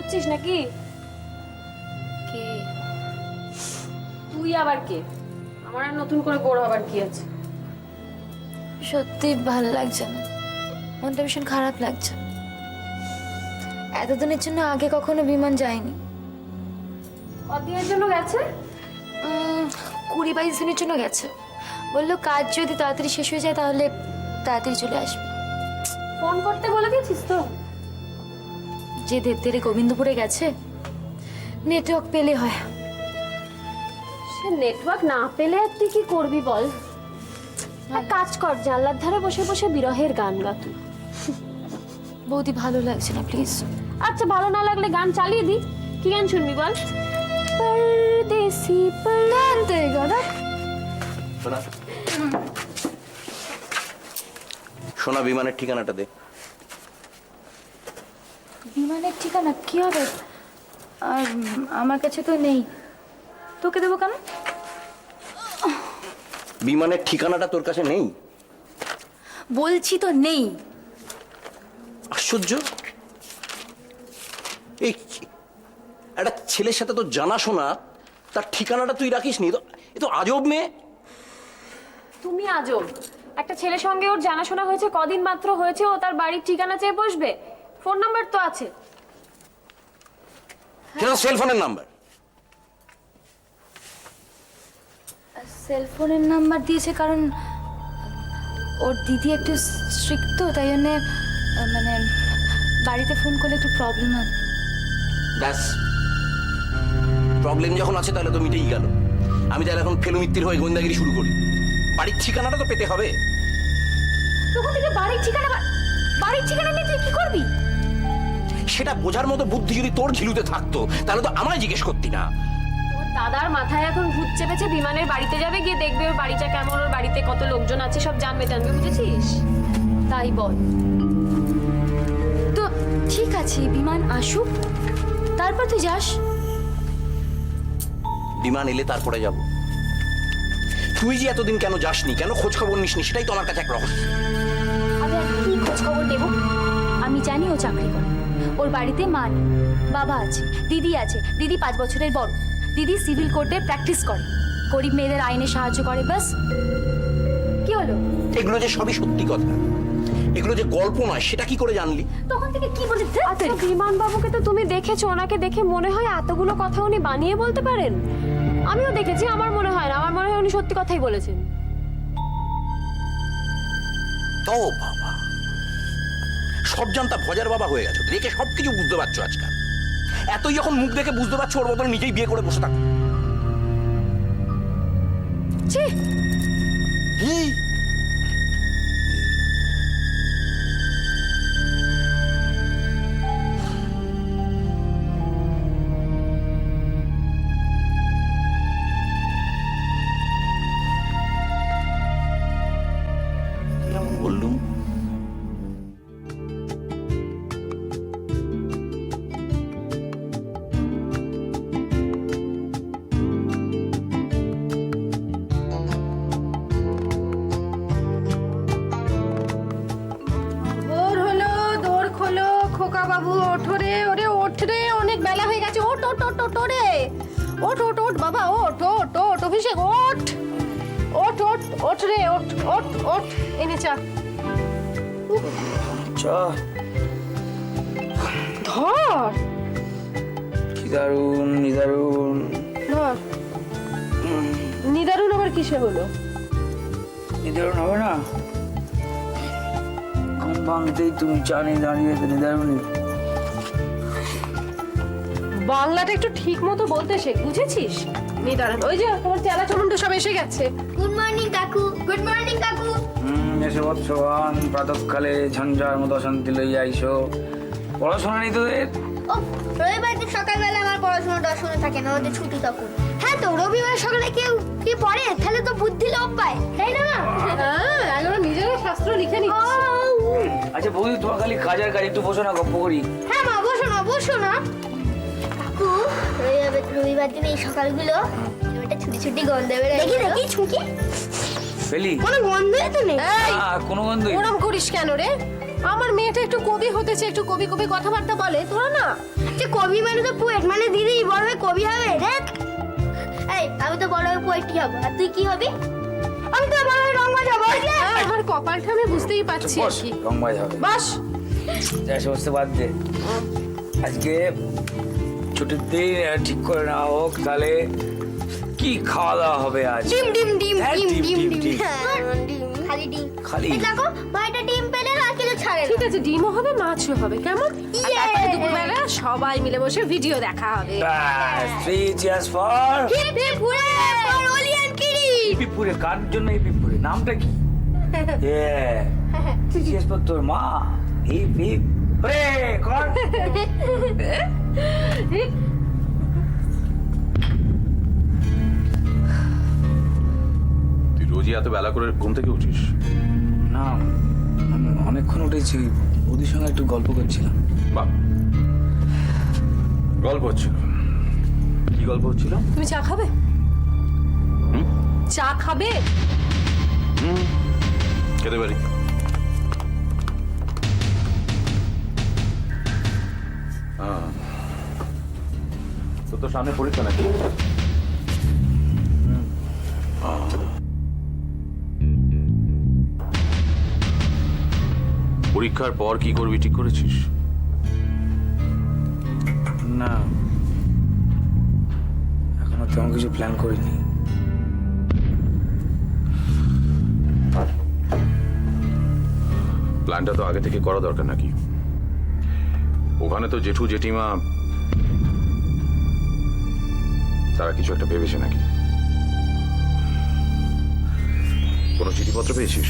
করছিস নাকি? কে? তুই আবার কে? আমার আর নতুন করে বোর হবার কি আছে? সত্যি ভালো লাগছে না, মনটা ভীষণ খারাপ লাগছে। এতদিনের জন্য আগে কখনো বিমান যায়নি। কদিনের জন্য গেছে? 20-22 দিনের জন্য গেছে। বললো কাজ যদি তাড়াতাড়ি শেষ হয়ে যায় তাহলে তাড়াতাড়ি চলে আসবে। ফোন করতে বলে দিয়েছিস তো? যে দেবদেরে গোবিন্দপুরে গেছে, নেটওয়ার্ক পেলে হয়। সে নেটওয়ার্ক না পেলে আর তুই কি করবি বল? এক কাজ কর, জানলার ধারে বসে বসে বিরহের গান গা তুই। বৌদি ভালো লাগছে না প্লিজ। আচ্ছা ভালো না লাগলে গান চালিয়ে দি। কি গান শুনবি বল? পরদেশি পরতে গড়া। সোনা, সোনা বিমানের ঠিকানাটা দে। বিমানের ঠিকানা কি হবে? আর আমার কাছে তো নেই, তোকে দেবো কেন? বিমানের ঠিকানাটা তোর কাছে নেই? বলছি তো নেই। আশ্চর্য, এই একটা ছেলের সাথে তো জানাশোনা, তার ঠিকানাটা তুই রাখিস নি? এ তো আজব মেয়ে। তুমি আজব। একটা ছেলের সঙ্গে ওর জানাশোনা হয়েছে, কদিন মাত্র হয়েছে, ও তার বাড়ির ঠিকানা চেয়ে বসবে? ফোন নাম্বার তো আছে। সেটা সেলফোনের নাম্বার। সেলফোনের নাম্বার দিয়েছে কারণ ওর দিদি একটু স্ট্রিক্ট, তো তাই জন্যে মানে বাড়িতে ফোন করলে একটু প্রবলেম হয়। ব্যাস, প্রবলেম যখন আছে তাহলে তো মিটেই গেল। আমি তাহলে এখন ফেলুমিত্তির হয়ে গোয়েন্দাগিরি শুরু করি? বাড়ির ঠিকানাটা তো পেতে হবে। তখন থেকে বাড়ির ঠিকানা নিয়ে তুই কি করবি? সেটা বোঝার মতো বুদ্ধি যদি তোর ঝিলুতে থাকতো তাহলে তো আমায় জিজ্ঞেস করতি না। তোর দাদার মাথায় এখন ভূত চেপেছে, বিমানের বাড়িতে যাবে, গিয়ে দেখবে ওর বাড়িটা কেমন, ওর বাড়িতে কত লোকজন আছে, সব জানবে বুঝেছিস? তাই বল। তো ঠিক আছে, বিমান আসুক, তারপর তুই যাস। বিমান এলে তারপরে যাব। তুই যে এতদিন কেন যাসনি, কেন খোঁজ খবর নিসনি, সেটাই তো আমার কাছে এক রহস্য। আমি আর কি খোঁজ খবর নেব? আমি জানি ও চাকরি করে, ওর বাড়িতে মা নেই, বাবা আছে, দিদি আছে। দিদি 5 বছরের বড়। দিদি সিভিল কোর্টে প্র্যাকটিস করে, গরিব মেয়েদের আইনে সাহায্য করে। ব্যাস, কি হলো? এগুলো যে সবই সত্যি কথা, এগুলো যে গল্প নয়, সেটা কি করে জানলি? তখন থেকে কি বলে? আচ্ছা, বিমান বাবুকে তো তুমি দেখেছো, ওনাকে দেখে মনে হয় এতগুলো কথা উনি বানিয়ে বলতে পারেন? আমিও দেখেছি, আমার মনে হয় না, আমার মনে হয় উনি সত্যি কথাই বলেছেন। ও বাবা, সব জানতা ভজার বাবা হয়ে গেছো, দেখে সবকিছু বুঝতে পারছো আজকাল। এতই যখন মুখ দেখে বুঝতে পারছো, ওর বদলে নিজেই বিয়ে করে বসে থাকো। ছি, কি? বললুম ভোর হলো, দোর খোলো, খোকা বাবু ওঠো রে। ওরে ওঠ রে, অনেক বেলা হয়ে গেছে। ওঠ ওঠ ওঠ ওঠ রে, ওঠ ওঠ ওঠ বাবা, ওঠ ওঠ ওঠ, অভিষেক ওঠ ওঠ ওঠ ওঠ রে, ওঠ ওঠ ওঠ, এনে চা ধর। কি দারুণ নিদারুণ। ধর, নিদারুণ আবার কিসে হলো? নিদারুণ হবে না? ঘুম ভাঙতেই তুমি চা নিয়ে দাঁড়িয়ে নিদারুণই। বাংলাটা একটু ঠিক মতো বলতে শেখ, বুঝেছিস? নিদারুণ। ওই যে তোমার চেলা চমুন্ডু সব এসে গেছে। গুড মর্নিং কাকু, গুড মর্নিং কাকু। এসে বৎসবান প্রাতঃকালে ঝঞ্ঝার মতো অশান্তি লইয়া আইসো। পড়াশোনা নেই তোদের? ও, রবিবার দিন সকালবেলা আমার পড়াশোনাটা শুনে থাকে না, ওদের ছুটি তখন। হ্যাঁ তো, রবিবার সকালে কেউ কি পড়ে? তাহলে তো বুদ্ধি লোপ পায়, তাই না? হ্যাঁ, এগুলো নিজেরা শাস্ত্র লিখে ও, নিচ্ছে। আচ্ছা বৌদি, তোমার খালি কাজের কাজ, একটু বসো না, গপ্প করি। হ্যাঁ মা, বসো না বসো না। কাকু, রবিবার দিন এই সকালগুলো একটা ছুটি ছুটি গন্ধ বেরোয়। দেখি দেখি ছুটি। ফেলি কোনো গন্ধই তো নেই। এই, কোনো গন্ধই ওরম করিস কেন রে? আমার মেয়েটা একটু কবি হতেছে, একটু কবি কবি কথাবার্তা বলে, তোরা না। যে কবি মানে তো পোয়েট, মানে দিদি বড় হয়ে কবি হবে রে। এই আমি তো বড় হয়ে পোয়েটই হব, আর তুই কি হবি? আমি তো বড় হয়ে রংবাজ হব। আমার কপালটা আমি বুঝতেই পারছি আর বস, কি। রংবাজ হবে। বাস যা সমস্ত বাদ দে, আজকে ছুটির দিন ঠিক করে নেওয়া হোক, তাহলে কি খাওয়া দাওয়া হবে আজ? ডিম ডিম ডিম হ্যাঁ, ডিম ডিম, ডিম ডিম, ডিম ডিম। হ্যাঁ, ডিম খালি ডিম। খালি? এই দেখো ভাইটা ডিম পেলে না কিছু ছাড়ে না। ঠিক আছে, ডিমও হবে মাছও হবে, কেমন? আর Yay! তারপরে দুপুরবেলা সবাই মিলে বসে ভিডিও দেখা হবে। ব্যাস, 3 cheers for hip hip hooray for Ollie and Kiri. পিপুরে। কার জন্য এই পিপুরে? নামটা কি? cheers for তোর মা। হিপ হিপ হুরে কর। তুই রোজই এত বেলা করে ঘুম থেকে উঠিস? না, আমি অনেকক্ষণ উঠেছি, ওদের সঙ্গে একটু গল্প করছিলাম। বাহ, গল্প হচ্ছিল? কি গল্প হচ্ছিল? তুমি চা খাবে? চা খাবে? খেতে পারি। তো সামনে পরীক্ষা নাকি? পরীক্ষার পর কি করবি ঠিক করেছিস? না, এখনো তেমন কিছু প্ল্যান করিনি। প্ল্যানটা তো আগে থেকে করা দরকার নাকি? ওখানে তো জেঠু জেঠিমা তারা কিছু একটা ভেবেছে নাকি? কোনো চিঠিপত্র পেয়েছিস?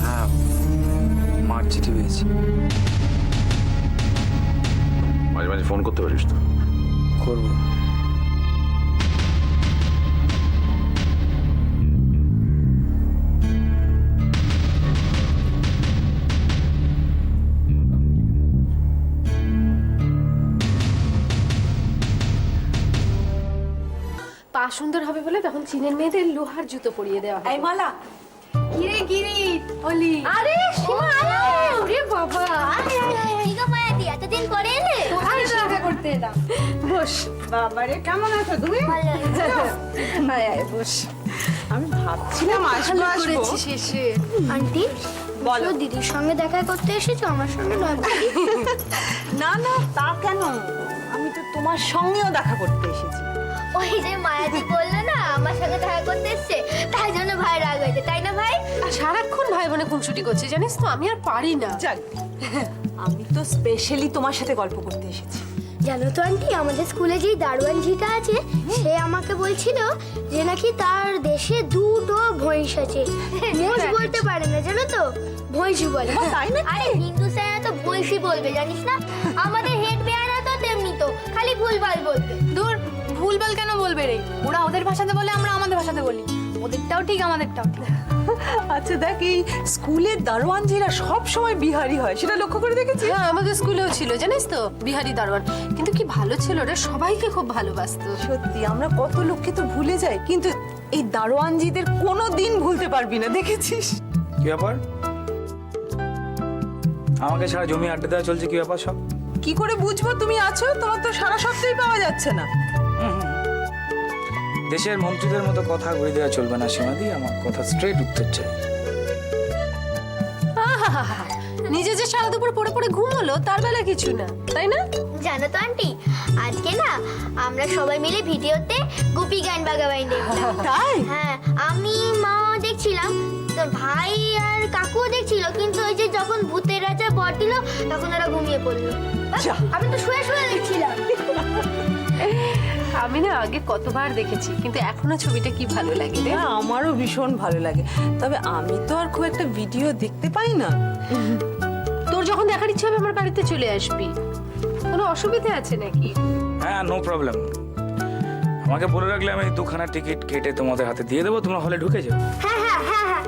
হ্যাঁ, মার চিঠি পেয়েছি। মাঝে মাঝে ফোন করতে পারিস তো? করবো। পা সুন্দর হবে বলে তখন চীনের মেয়েদের লোহার জুতো পরিয়ে দেওয়া হয়। এই মালা, কিরে কিরে অলি, আরে সীমা ওরে বাবা, ঠিক আছে মায়াদি এতদিন পরে এলে। তোকে দেখা করতে এলাম। বস। বাবারে কেমন আছো তুমি? ভালো লাগছে। আয় আয় বস। আমি ভাবছিলাম আসবো ভালো আসবো। করেছিস এসে। আন্টি বলো। বলো দিদির সঙ্গে দেখা করতে এসেছো, আমার সঙ্গে নয়। না না, তা কেন? আমি তো তোমার সঙ্গেও দেখা করতে এসেছি। ওই যে মায়াদি বললো না আমার সঙ্গে দেখা করতে এসছে, তাই জন্য ভাই রাগ হয়েছে, তাই না ভাই? আর সারাক্ষণ ভাই বোনে খুনসুটি করছে, জানিস তো আমি আর পারি না। যাক, আমি তো স্পেশালি তোমার সাথে গল্প করতে এসেছি। জানো তো আন্টি, আমাদের স্কুলে যেই দারোয়ান ঝিটা আছে সে আমাকে বলছিল যে নাকি তার দেশে দুটো ভৈঁস আছে। মোষ বলতে পারে না জানো তো, ভৈঁসি বলে। তাই নাকি? আরে হিন্দু স্যারা তো ভৈঁসি বলবে জানিস না, আমাদের হেড বেয়ারা তো তেমনি তো খালি ভুলভাল বলবে। দূর, ভুলভাল কেন বলবে রে? ওরা ওদের ভাষাতে বলে, আমরা আমাদের ভাষাতে বলি। ওদেরটাও ঠিক, আমাদেরটাও ঠিক। আচ্ছা দেখ, এই স্কুলের দারোয়ানজিরা সব সময় বিহারি হয়, সেটা লক্ষ্য করে দেখেছি। হ্যাঁ, আমাদের স্কুলেও ছিল জানিস তো বিহারি দারোয়ান, কিন্তু কি ভালো ছিল রে, সবাইকে খুব ভালোবাসতো। সত্যি, আমরা কত লোককে তো ভুলে যাই, কিন্তু এই দারোয়ানজিদের কোনো দিন ভুলতে পারবি না, দেখেছিস? কি ব্যাপার? আমাকে ছাড়া জমি আড্ডা দেওয়া চলছে, কি ব্যাপার সব? কি করে বুঝবো তুমি আছো? তোমার তো সারা সপ্তাহে পাওয়া যাচ্ছে না। দেশের মন্ত্রীদের মতো কথা ঘুরে দেওয়া চলবে না সীমাদি, আমার কথা স্ট্রেট উত্তর চাই। আহাহাহা, নিজে যে সারা দুপুর পড়ে পড়ে ঘুমোলো তার বেলা কিছু না, তাই না? জানো তো আন্টি, আজকে না আমরা সবাই মিলে ভিডিওতে গুপি গান বাগাবাই দেখলাম। তাই? হ্যাঁ, আমি মা দেখছিলাম, তো ভাই আর কাকুও দেখছিল, কিন্তু ওই যে যখন ভূতের রাজা বর দিল তখন ওরা ঘুমিয়ে পড়লো। যা। আমি তো শুয়ে শুয়ে দেখছিলাম। আমি না আগে কতবার দেখেছি, কিন্তু এখনো ছবিটা কি ভালো লাগে রে। হ্যাঁ, আমারও ভীষণ ভালো লাগে, তবে আমি তো আর খুব একটা ভিডিও দেখতে পাই না। তোর যখন দেখার ইচ্ছে হবে আমার বাড়িতে চলে আসবি, কোনো অসুবিধা আছে নাকি? হ্যাঁ, নো প্রবলেম। আমাকে বলে রাখলে আমি 2খানা টিকিট কেটে তোমাদের হাতে দিয়ে দেবো, তোমরা হলে ঢুকে যাও। হ্যাঁ হ্যাঁ হ্যাঁ হ্যাঁ,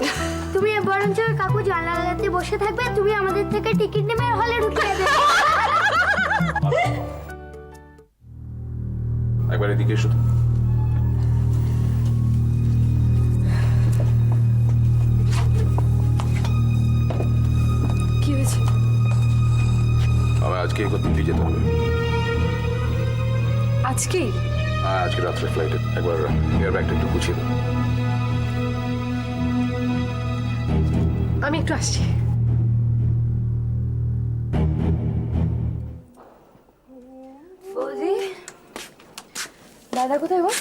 তুমি বরঞ্চ কাকু জানালাতে বসে থাকবে, তুমি আমাদের থেকে টিকিট নেবে হলে ঢুকে যাবে। একবার এদিকে এসো তো। আমাকে একবার দিল্লি যেতে হবে। আজকেই? হ্যাঁ, আজকে রাত্রে ফ্লাইটে। একবার এয়ার ব্যাগটা একটু গুছিয়ে দাও। আমি একটু আসছি। বৌদি দাদা কোথায় গো?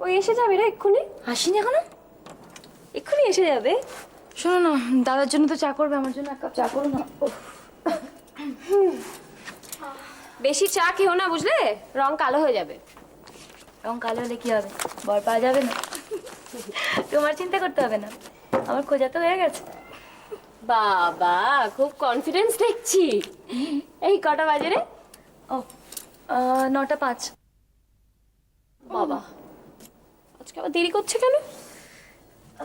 ওই এসে যাবে রে এক্ষুনি। আসিনি এখনো? এক্ষুনি এসে যাবে। শোনো না, দাদার জন্য তো চা করবে, আমার জন্য এক কাপ চা করো না। উফ, বেশি চা খেও না বুঝলে, রং কালো হয়ে যাবে। রং কালো হলে কি হবে? বর পাওয়া যাবে না। তোমার চিন্তা করতে হবে না, আমার খোঁজা তো হয়ে গেছে। বাবা খুব কনফিডেন্স দেখছি। এই কটা বাজে রে? ও 9:05। বাবা আজকে আবার দেরি করছে কেন?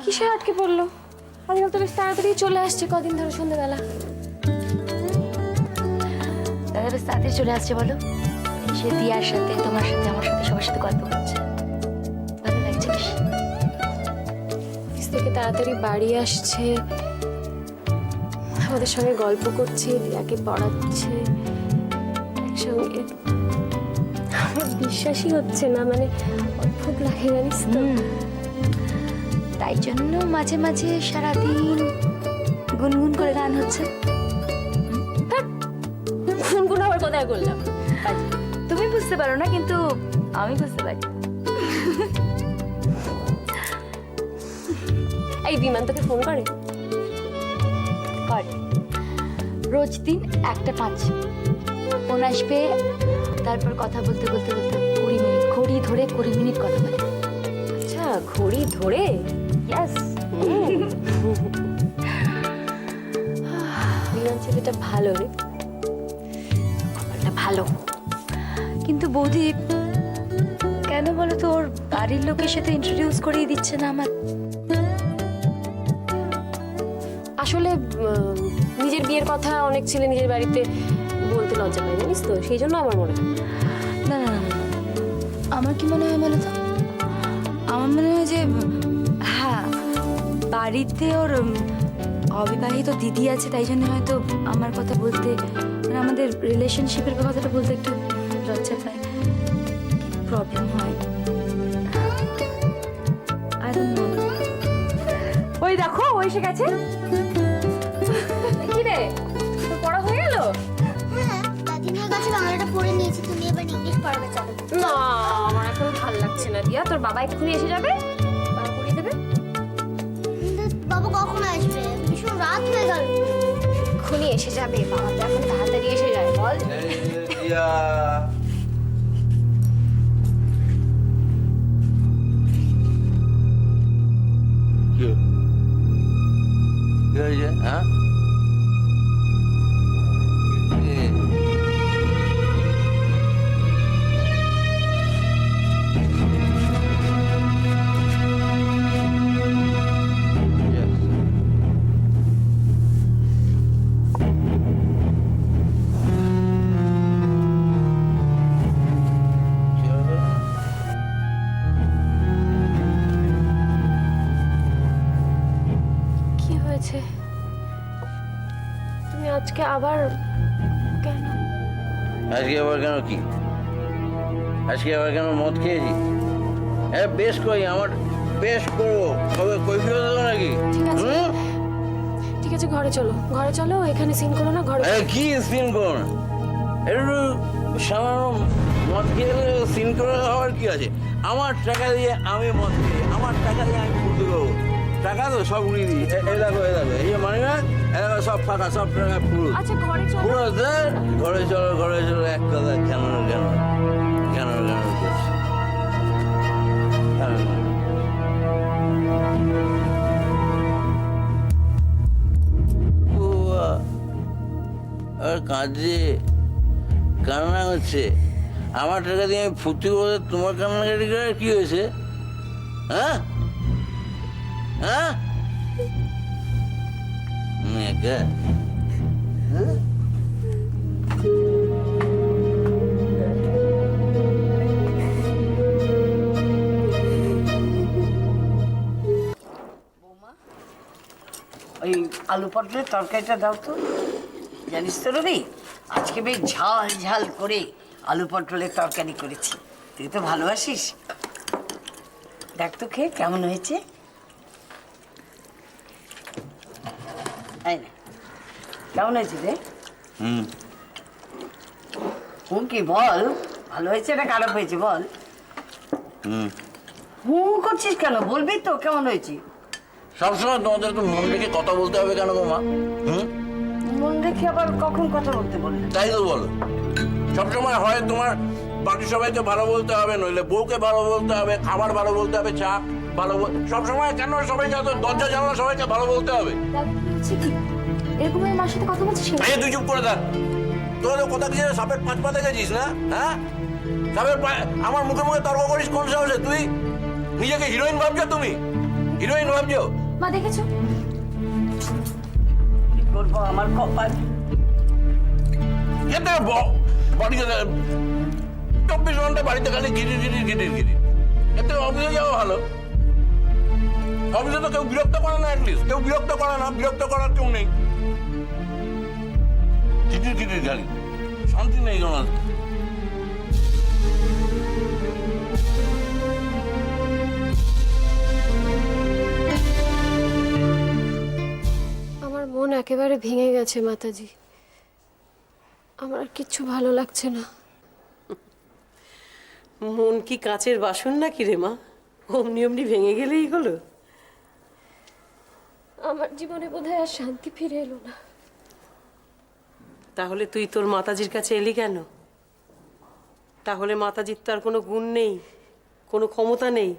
কিসে আটকে পড়লো? আজকাল তো বেশ তাড়াতাড়ি চলে আসছে কদিন ধরে সন্ধ্যাবেলা। দাদা বেশ তাড়াতাড়ি চলে আসছে বলো। সে দিয়ার সাথে, তোমার সাথে, আমার সাথে, সবার সাথে গল্প করছে, ভালো লাগছে বেশ। অফিস থেকে তাড়াতাড়ি বাড়ি আসছে, আমাদের সঙ্গে গল্প করছে, দিয়াকে পড়াচ্ছে একসঙ্গে। আমার বিশ্বাসই হচ্ছে না, মানে অদ্ভুত লাগে জানিস তো। তাই জন্য মাঝে মাঝে সারাদিন গুনগুন করে গান হচ্ছে। গুনগুন আবার কোথায় করলাম? তুমি বুঝতে পারো না, কিন্তু আমি বুঝতে পারি। এই বিমান তোকে ফোন করে? করে রোজ দিন 1:05 ফোন আসবে, তারপর কথা বলতে বলতে বলতে 20 মিনিট, ঘড়ি ধরে 20 মিনিট কথা বলে। আচ্ছা ঘড়ি ধরে? ইয়াস। বিমান ছেলেটা ভালো রে, কপালটা ভালো। কিন্তু বৌদি কেন বলো তো, ওর বাড়ির লোকের সাথে ইন্ট্রোডিউস করিয়ে দিচ্ছে না আমার। আসলে নিজের বিয়ের কথা অনেক ছেলে নিজের বাড়িতে বলতে লজ্জা পায় জানিস তো, সেই জন্য আমার মনে হয়। না না না, আমার কি মনে হয় বলো তো, আমার মনে হয় যে হ্যাঁ, বাড়িতে ওর অবিবাহিত দিদি আছে, তাই জন্য হয়তো আমার কথা বলতে, মানে আমাদের রিলেশনশিপের কথাটা বলতে একটু লজ্জা পায়, প্রবলেম হয়। I don't know. ওই দেখো ও এসে গেছে। কি রে, তোর পড়া হয়ে গেল? হ্যাঁ, দাদিমার কাছে বাংলাটা পড়ে নিয়েছি, তুমি এবার ইংলিশ পড়াবে চালু করো। না আমার এখন ভালো লাগছে না দিয়া, তোর বাবা এক্ষুনি এসে যাবে, বাবা পড়িয়ে দেবে। কিন্তু বাবা কখন আসবে? ভীষণ রাত হয়ে গেল। এক্ষুনি এসে যাবে, বাবা তো এখন তাড়াতাড়ি এসে যায় বল। কি হয়েছে? হ্যাঁ কি হয়েছে? তুমি আজকে আবার কেন? আজকে আবার কেন? কি আজকে আবার কেন? মদ খেয়েছি? হ্যাঁ বেশ করি, আমার বেশ করবো, তবে কৈফিয়ত দেবো নাকি? ঠিক আছে ঠিক আছে, ঘরে চলো, ঘরে চলো, এখানে সিন করো না, ঘরে। কি সিন করো না? একটু সামান্য মদ খেয়ে সিন করে হওয়ার কি আছে? আমার টাকা দিয়ে আমি মদ খেয়ে, আমার টাকা দিয়ে আমি ফুর্তি করবো। টাকা তো সব উড়িয়ে দিই। এই দেখো, এই দেখো, এই যে মানে না, সব ফাঁকা, সব টাকা পুরো আচ্ছা ঘরে চলো। পুরো দেয়। ঘরে চলো, ঘরে চলো, এক কথা কেন কেন কেন কেন করছি? আর কাঁদছে, কান্না হচ্ছে। আমার টাকা দিয়ে আমি ফুর্তি করে, তোমার কান্নাকাটি করে কি হয়েছে? হ্যাঁ হ্যাঁ মেঘা, ওই আলু পটলের তরকারিটা দাও তো। জানিস তো রবি, আজকে বেশ ঝাল ঝাল করে আলু পটলের তরকারি করেছি। তুই তো ভালোবাসিস। দেখ তো খেয়ে কেমন হয়েছে। এই নে, কেমন হয়েছে রে? কি বল, ভালো হয়েছে না খারাপ হয়েছে বল। করছিস কেন? বলবি তো কেমন হয়েছে। সবসময় তোমাদের তো মন রেখে কথা বলতে হবে কেন গো মা? মন রেখে আবার কখন কথা বলতে বললে? তাই তো বলো, সবসময় হয় তোমার বাকি সবাইকে ভালো বলতে হবে, নইলে বউকে ভালো বলতে হবে, খাবার ভালো বলতে হবে, চা ভালো সবসময় কেন সবাইকে দরজা জানলা সবাইকে ভালো বলতে হবে? কি এরকম মার সাথে কথা বলছিস? তুই চুপ করে থাক। তোরা তো কথা কিছু সাপের 5 পা দেখেছিস না? হ্যাঁ, সাপের আমার মুখে মুখে তর্ক করিস কোন সাহসে? তুই নিজেকে হিরোইন ভাবছো? তুমি হিরোইন ভাবছো? মা দেখেছো? কি করবো, আমার কপাল। এতে বাড়িতে 24 ঘন্টা বাড়িতে খালি গিরির গিরির গিরির গিরির। এতে অফিসে যাওয়া ভালো। অফিসে তো কেউ বিরক্ত করে না, অ্যাটলিস্ট কেউ বিরক্ত করে না, বিরক্ত করার কেউ নেই। গিরির গিরির গাড়ি, শান্তি নেই তোমার। আমার মন একেবারে ভেঙে গেছে মাতাজি। আমার আর কিচ্ছু ভালো লাগছে না। মন কি কাঁচের বাসন নাকি রে মা? অমনি অমনি ভেঙে গেলেই হলো? আমার জীবনে বোধহয় আর শান্তি ফিরে এলো না। তাহলে তুই তোর মাতাজির কাছে এলি কেন? তাহলে মাতাজির তো আর কোনো গুণ নেই, কোনো ক্ষমতা নেই,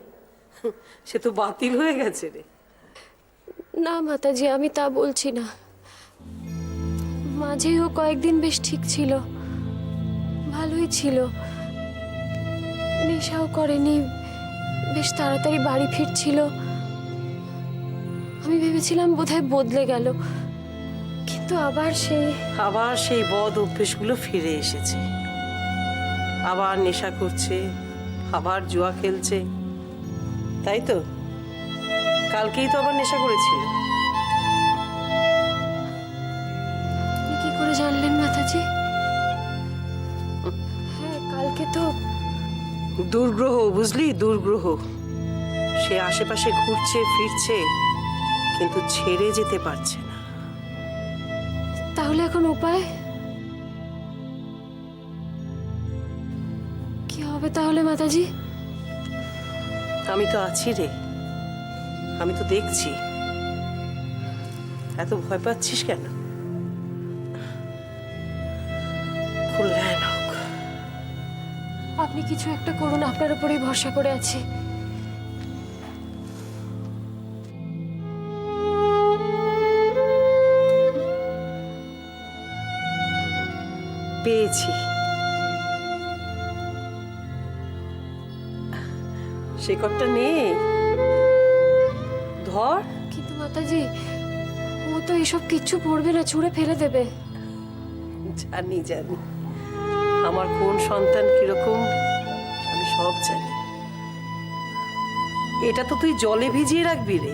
সে তো বাতিল হয়ে গেছে রে। না মাতাজি, আমি তা বলছি না। মাঝেও কয়েকদিন বেশ ঠিক ছিল, ভালোই ছিল, নেশাও করেনি, বেশ তাড়াতাড়ি বাড়ি ফিরছিল। আমি ভেবেছিলাম বোধহয় বদলে গেল, কিন্তু আবার সেই বদ অভ্যেসগুলো ফিরে এসেছে। আবার নেশা করছে, আবার জুয়া খেলছে, তাই তো? কালকেই তো আবার নেশা করেছিল। আপনি কি করে জানলেন মাতাজি? হ্যাঁ, কালকে তো দুর্গ্রহ, বুঝলি, দুর্গ্রহ। সে আশেপাশে ঘুরছে ফিরছে, কিন্তু ছেড়ে যেতে পারছে না। তাহলে এখন উপায় কি হবে তাহলে মাতাজি? আমি তো আছি রে, আমি তো দেখছি। এত ভয় পাচ্ছিস কেন? কল্যাণ হোক। আপনি কিছু একটা করুন, আপনার উপরেই ভরসা করে আছি। পেয়েছি। শেকড়টা নে, ধর। কিন্তু মাতাজি, ও তো এসব কিচ্ছু পড়বে না, ছুঁড়ে ফেলে দেবে। জানি জানি, আমার কোন সন্তান কিরকম আমি সব জানি। এটা তো তুই জলে ভিজিয়ে রাখবি রে,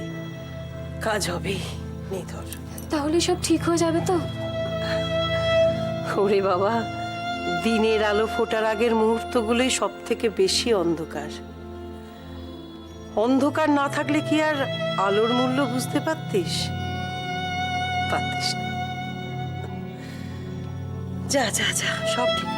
কাজ হবে। নে ধর। তাহলে সব ঠিক হয়ে যাবে তো? ওরে বাবা, দিনের আলো ফোটার আগের মুহূর্তগুলোই সব থেকে বেশি অন্ধকার। অন্ধকার না থাকলে কি আর আলোর মূল্য বুঝতে পারতিস? পারতিস না। যা যা যা, সব ঠিক